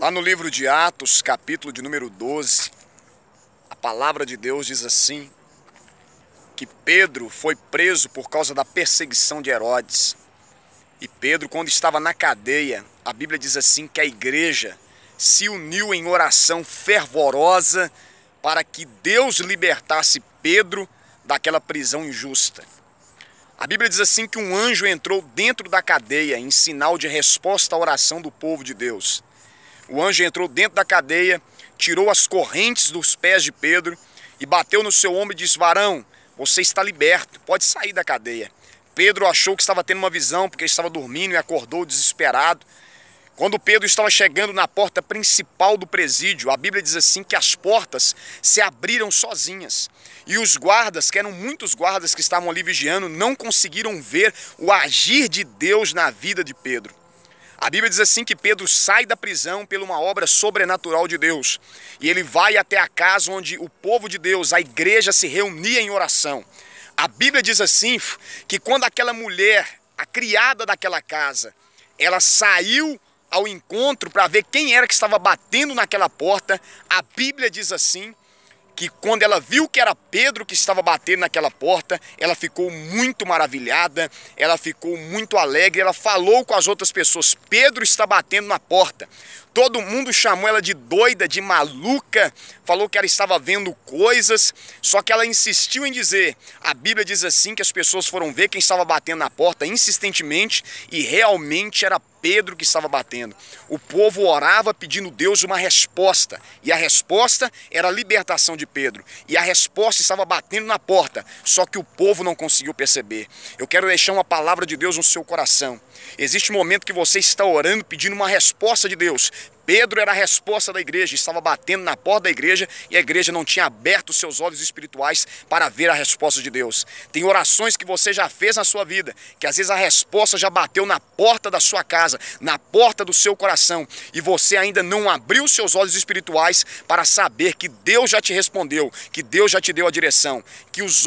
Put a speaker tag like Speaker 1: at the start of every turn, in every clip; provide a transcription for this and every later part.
Speaker 1: Lá no livro de Atos, capítulo de número 12, a palavra de Deus diz assim, que Pedro foi preso por causa da perseguição de Herodes. E Pedro, quando estava na cadeia, a Bíblia diz assim que a igreja se uniu em oração fervorosa para que Deus libertasse Pedro daquela prisão injusta. A Bíblia diz assim que um anjo entrou dentro da cadeia em sinal de resposta à oração do povo de Deus. O anjo entrou dentro da cadeia, tirou as correntes dos pés de Pedro e bateu no seu ombro e disse: varão, você está liberto, pode sair da cadeia. Pedro achou que estava tendo uma visão porque estava dormindo e acordou desesperado. Quando Pedro estava chegando na porta principal do presídio, a Bíblia diz assim que as portas se abriram sozinhas. E os guardas, que eram muitos guardas que estavam ali vigiando, não conseguiram ver o agir de Deus na vida de Pedro. A Bíblia diz assim que Pedro sai da prisão por uma obra sobrenatural de Deus. E ele vai até a casa onde o povo de Deus, a igreja, se reunia em oração. A Bíblia diz assim que quando aquela mulher, a criada daquela casa, ela saiu ao encontro para ver quem era que estava batendo naquela porta, a Bíblia diz assim que quando ela viu que era Pedro que estava batendo naquela porta, ela ficou muito maravilhada, ela ficou muito alegre, ela falou com as outras pessoas: Pedro está batendo na porta. Todo mundo chamou ela de doida, de maluca, falou que ela estava vendo coisas, só que ela insistiu em dizer. A Bíblia diz assim que as pessoas foram ver quem estava batendo na porta insistentemente e realmente era Pedro que estava batendo. O povo orava pedindo a Deus uma resposta, e a resposta era a libertação de Pedro, e a resposta estava batendo na porta, só que o povo não conseguiu perceber. Eu quero deixar uma palavra de Deus no seu coração. Existe um momento que você está orando pedindo uma resposta de Deus. Pedro era a resposta da igreja, estava batendo na porta da igreja e a igreja não tinha aberto os seus olhos espirituais para ver a resposta de Deus. Tem orações que você já fez na sua vida, que às vezes a resposta já bateu na porta da sua casa, na porta do seu coração, e você ainda não abriu os seus olhos espirituais para saber que Deus já te respondeu, que Deus já te deu a direção, que os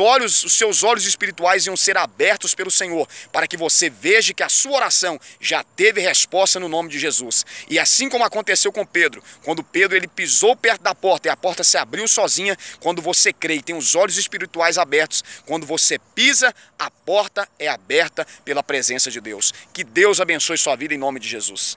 Speaker 1: seus olhos espirituais iam ser abertos pelo Senhor, para que você veja que a sua oração já teve resposta no nome de Jesus. E assim como aconteceu com Pedro, quando Pedro ele pisou perto da porta e a porta se abriu sozinha, quando você crê e tem os olhos espirituais abertos, quando você pisa, a porta é aberta pela presença de Deus. Que Deus abençoe sua vida em nome de Jesus.